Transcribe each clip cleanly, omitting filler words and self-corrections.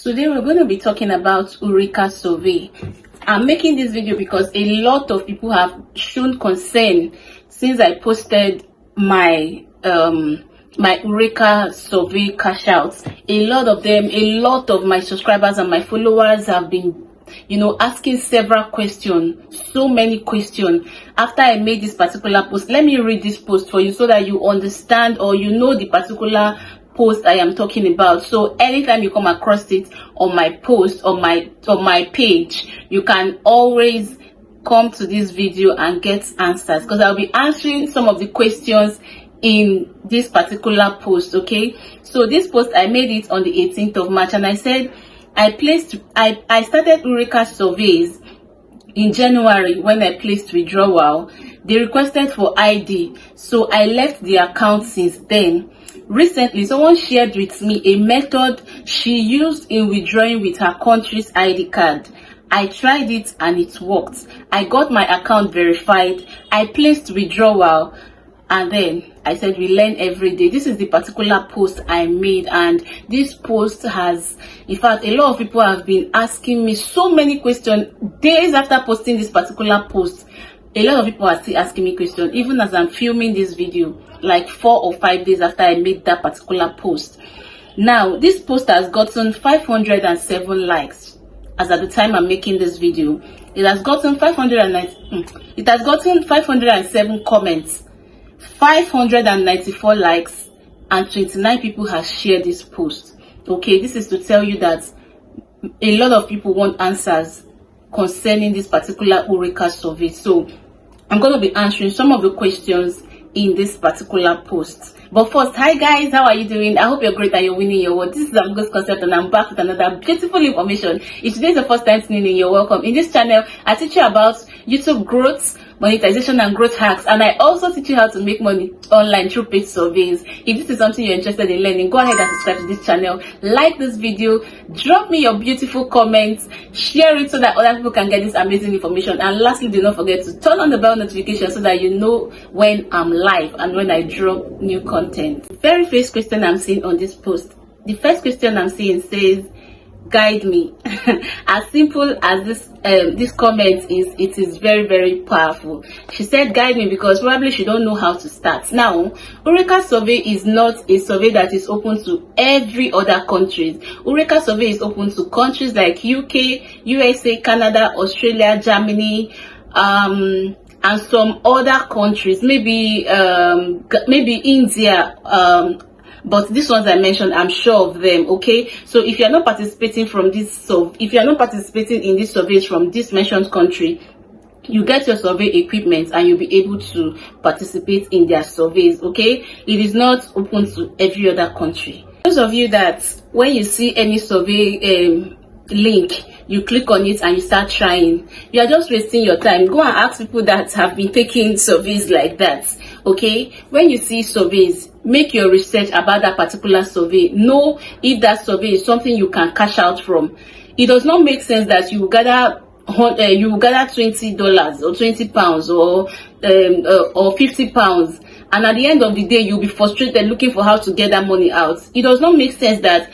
Today we're going to be talking about Eureka Survey. I'm making this video because a lot of people have shown concern since I posted my my Eureka Survey cash outs. A lot of my subscribers and my followers have been asking several questions, so many questions. After I made this particular post, let me read this post for you so that you understand or you know the particular post I am talking about. So anytime you come across it on my post on my page, you can always come to this video and get answers, because I'll be answering some of the questions in this particular post. Okay, so this post I made it on the 18th of March, and I said I started Eureka Surveys in January. When I placed withdrawal, they requested for ID, so I left the account since then. Recently, someone shared with me a method she used in withdrawing with her country's ID card. I tried it and it worked. I got my account verified. I placed withdrawal, and then I said we learn every day. This is the particular post I made, and this post has, in fact, a lot of people have been asking me so many questions days after posting this particular post. A lot of people are still asking me questions even as I'm filming this video, like 4 or 5 days after I made that particular post. Now this post has gotten 507 likes as at the time I'm making this video. It has gotten 507 comments, 594 likes, and 29 people have shared this post. Okay, this is to tell you that a lot of people want answers concerning this particular Eureka survey. So I'm going to be answering some of the questions in this particular post. But first, hi guys, how are you doing? I hope you're great and you're winning your world. This is Amgo's Concept, and I'm back with another beautiful information. If today is the first time tuning in, you're welcome. In this channel, I teach you about YouTube growth, monetization, and growth hacks, and I also teach you how to make money online through paid surveys. If this is something you're interested in learning, go ahead and subscribe to this channel, like this video, drop me your beautiful comments, share it so that other people can get this amazing information, and lastly, do not forget to turn on the bell notification so that you know when I'm live and when I drop new content. Very first question I'm seeing on this post, the first question I'm seeing says, guide me. As simple as this comment is, it is very, very powerful. She said guide me because probably she don't know how to start. Now, Eureka Survey is not a survey that is open to every other country. Eureka Survey is open to countries like UK, USA, Canada, Australia, Germany, and some other countries, maybe India, but these ones I mentioned, I'm sure of them. Okay, so if you're not participating in these surveys from this mentioned country, you get your survey equipment and you'll be able to participate in their surveys. Okay, it is not open to every other country. Those of you that when you see any survey link, you click on it and you start trying, you are just wasting your time. Go and ask people that have been taking surveys like that. Okay, when you see surveys, make your research about that particular survey. Know if that survey is something you can cash out from. It does not make sense that you gather $20 or £20 or £50, and at the end of the day you'll be frustrated looking for how to get that money out. It does not make sense that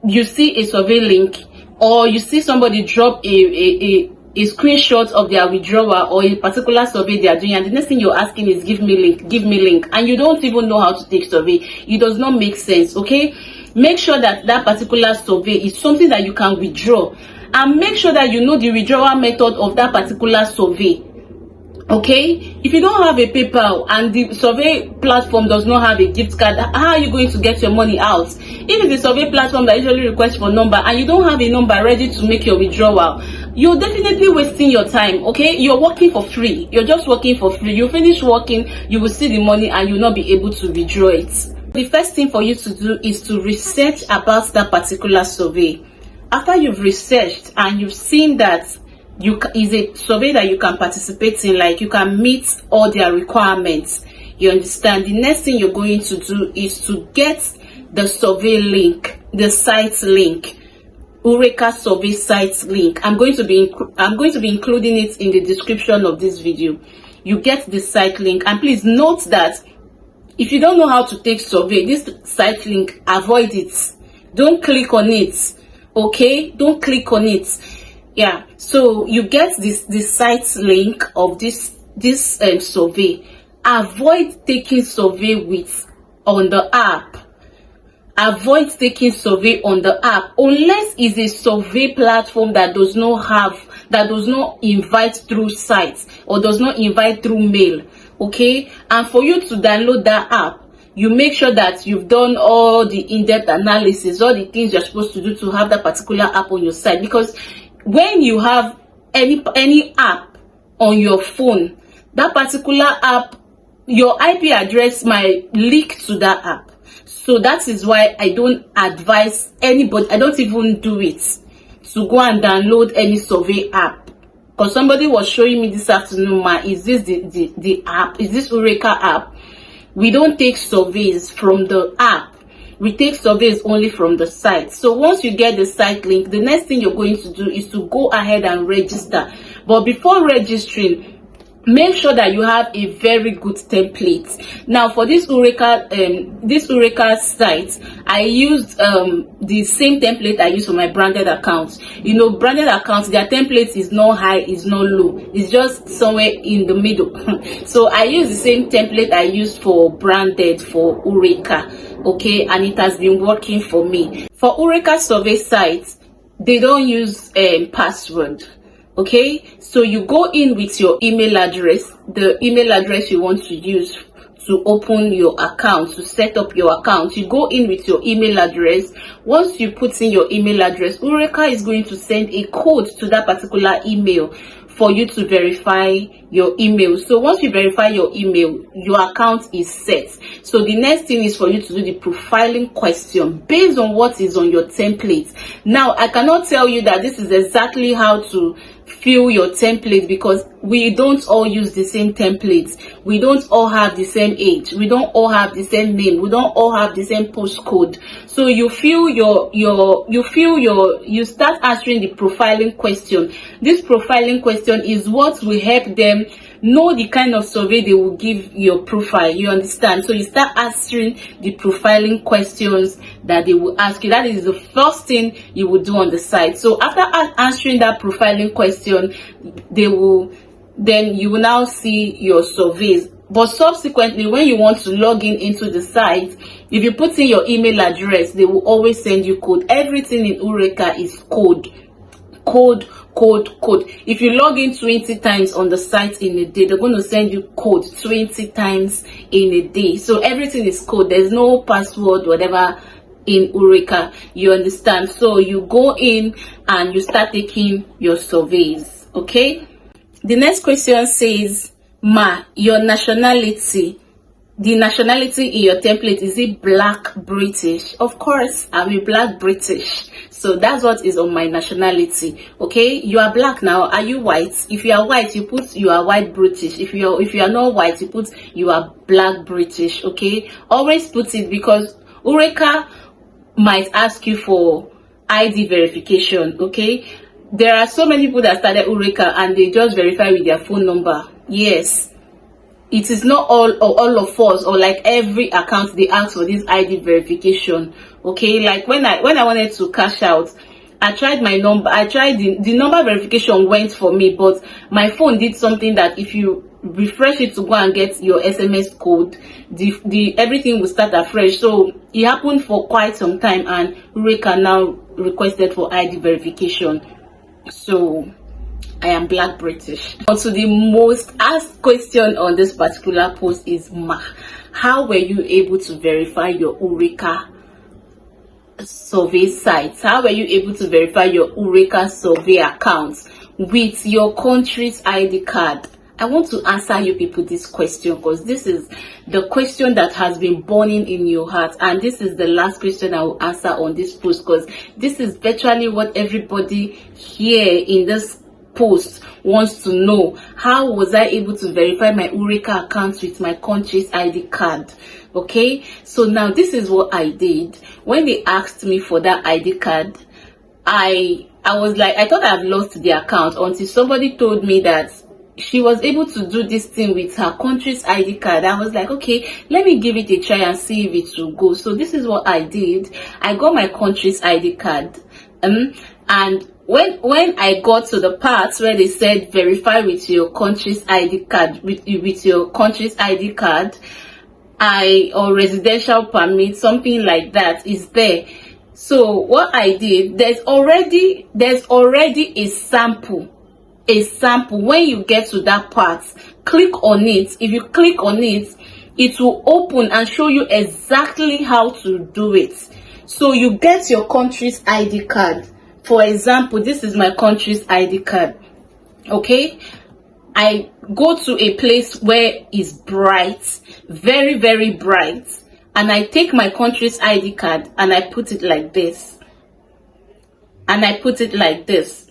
you see a survey link, or you see somebody drop a screenshot of their withdrawal or a particular survey they are doing, and the next thing you're asking is give me link, and you don't even know how to take survey. It does not make sense. Okay, make sure that that particular survey is something that you can withdraw, and make sure that you know the withdrawal method of that particular survey. Okay, if you don't have a PayPal and the survey platform does not have a gift card, how are you going to get your money out? If it's a survey platform that usually requests for number and you don't have a number ready to make your withdrawal, you're definitely wasting your time. Okay, you're working for free. You're just working for free. You finish working, you will see the money and you'll not be able to withdraw it. The first thing for you to do is to research about that particular survey. After you've researched and you've seen that is a survey that you can participate in, like you can meet all their requirements, you understand, the next thing you're going to do is to get the survey link, the site link, Eureka Survey site link. I'm going to be including it in the description of this video. You get the site link, and please note that if you don't know how to take survey, this site link, avoid it. Don't click on it. Okay, don't click on it. Yeah, so you get the site link of this survey. Avoid taking survey with on the app. Avoid taking survey on the app unless it's a survey platform that does not invite through sites or does not invite through mail. Okay, and for you to download that app, you make sure that you've done all the in-depth analysis, all the things you're supposed to do to have that particular app on your site. Because when you have any app on your phone, that particular app, your IP address might leak to that app. So that is why I don't advise anybody, I don't even do it, to go and download any survey app. Because somebody was showing me this afternoon, is this the app? Is this Eureka app? We don't take surveys from the app. We take surveys only from the site. So once you get the site link, the next thing you're going to do is to go ahead and register. But before registering, make sure that you have a very good template. Now for this Uraka site, I used the same template I use for my branded accounts. You know, branded accounts, their template is not high, is not low, it's just somewhere in the middle. So I use the same template I used for branded for Uraka. Okay, and it has been working for me. For Eureka survey sites, they don't use password. Okay, so you go in with your email address, the email address you want to use to open your account, to set up your account. You go in with your email address. Once you put in your email address, Uraka is going to send a code to that particular email for you to verify your email. So once you verify your email, your account is set. So the next thing is for you to do the profiling question based on what is on your template. Now, I cannot tell you that this is exactly how to fill your template because we don't all use the same templates. We don't all have the same age. We don't all have the same name. We don't all have the same postcode. So you fill you start answering the profiling question. This profiling question is what will help them know the kind of survey they will give your profile. You understand? So you start answering the profiling questions that they will ask you. That is the first thing you will do on the site. So after answering that profiling question, then you will now see your surveys. But subsequently, when you want to log in into the site, if you put in your email address, they will always send you code. Everything in Eureka is code. Code. If you log in 20 times on the site in a day, they're going to send you code 20 times in a day. So everything is code. There's no password, whatever, in Eureka. You understand? So you go in and you start taking your surveys. Okay? The next question says, your nationality. The nationality in your template, is it Black British? Of course, I'm a Black British. So that's what is on my nationality. Okay, you are black now. Are you white? If you are white, you put you are white British. If you are not white, you put you are Black British. Okay, always put it because Uraka might ask you for ID verification. Okay, there are so many people that started Uraka and they just verify with their phone number. Yes. It is not all of us, or like every account they ask for this ID verification. Okay, like when I wanted to cash out, I tried my number. I tried the number verification went for me, but my phone did something that if you refresh it to go and get your SMS code, the everything will start afresh. So it happened for quite some time, and Eureka now requested for ID verification. So I am Black British. Also, the most asked question on this particular post is, how were you able to verify your Eureka survey sites? How were you able to verify your Eureka survey accounts with your country's ID card? I want to answer you people this question because this is the question that has been burning in your heart, and this is the last question I will answer on this post because this is virtually what everybody here in this post wants to know. How was I able to verify my Eureka account with my country's ID card? Okay, so now this is what I did. When they asked me for that ID card, I was like, I thought I've lost the account until somebody told me that she was able to do this thing with her country's ID card. I was like, okay, let me give it a try and see if it will go. So this is what I did. I got my country's ID card. And when I got to the part where they said verify with your country's ID card, with your country's ID card, or residential permit, something like that is there. So what I did, there's already a sample. When you get to that part, click on it. If you click on it, it will open and show you exactly how to do it. So you get your country's ID card. For example, this is my country's ID card. Okay, I go to a place where it's bright, very, very bright, and I take my country's ID card and I put it like this. And I put it like this.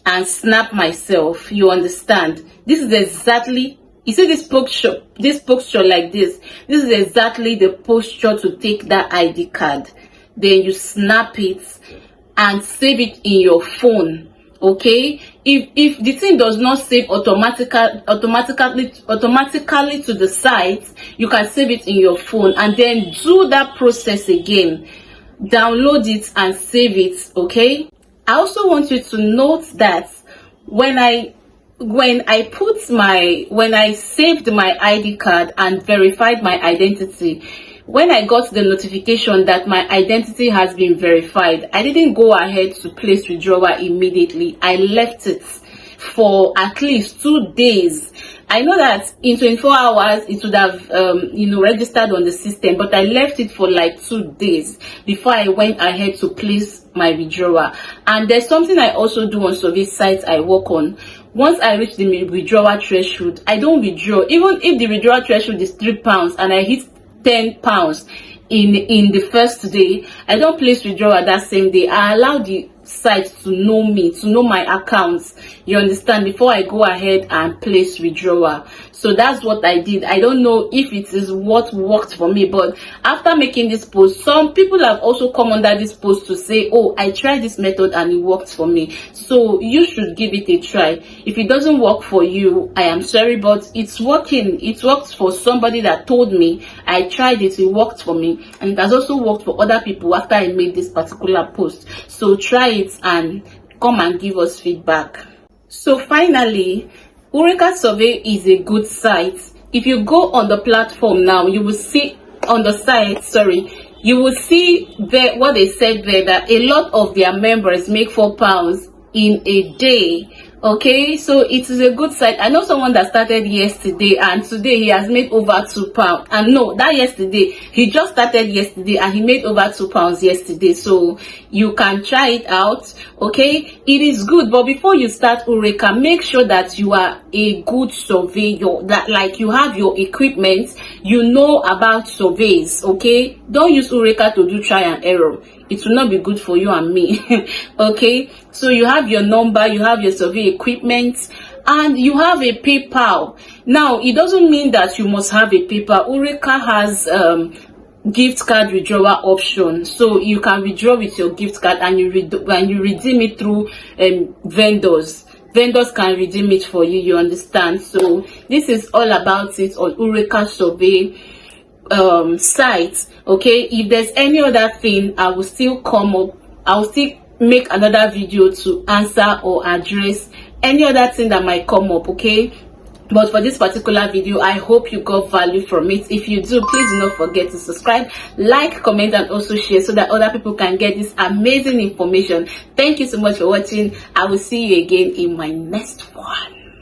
And snap myself. You understand? This is exactly, you see this posture like this. This is exactly the posture to take that ID card. Then you snap it and save it in your phone. Okay, if the thing does not save automatically to the site, you can save it in your phone and then do that process again. Download it and save it. Okay, I also want you to note that when I saved my ID card and verified my identity, when I got the notification that my identity has been verified, I didn't go ahead to place withdrawal immediately. I left it for at least 2 days. I know that in 24 hours it would have registered on the system, but I left it for like 2 days before I went ahead to place my withdrawal. And there's something I also do on survey sites I work on. Once I reach the withdrawal threshold, I don't withdraw. Even if the withdrawal threshold is £3 and I hit £10 in the first day, I don't place withdrawal that same day. I allow the site to know me, to know my accounts, you understand, before I go ahead and place withdrawal. So that's what I did. I don't know if it is what worked for me, but after making this post, some people have also come under this post to say, oh, I tried this method and it worked for me. So you should give it a try. If it doesn't work for you, I am sorry, but it's working. It worked for somebody that told me. I tried it, it worked for me, and it has also worked for other people after I made this particular post. So try it and come and give us feedback. So finally, Eureka Survey is a good site. If you go on the platform now, you will see on the site, you will see there what they said there, that a lot of their members make £4 in a day. Okay, so it is a good site. I know someone that started yesterday and today he has made over £2. And no, that yesterday, he just started yesterday and he made over £2 yesterday. So you can try it out. Okay, it is good. But before you start Eureka, make sure that you are a good surveyor, that like you have your equipment, you know about surveys. Okay, don't use Eureka to do try and error. It will not be good for you and me. Okay, so you have your number, you have your survey equipment, and you have a PayPal. Now, it doesn't mean that you must have a PayPal. Uraka has gift card withdrawal option, so you can withdraw with your gift card and you redeem it through vendors. Vendors can redeem it for you, you understand? So this is all about it on Eureka Survey site. Okay, if there's any other thing, I will still make another video to answer or address any other thing that might come up. Okay, but for this particular video, I hope you got value from it. If you do, please do not forget to subscribe, like, comment, and also share so that other people can get this amazing information. Thank you so much for watching. I will see you again in my next one.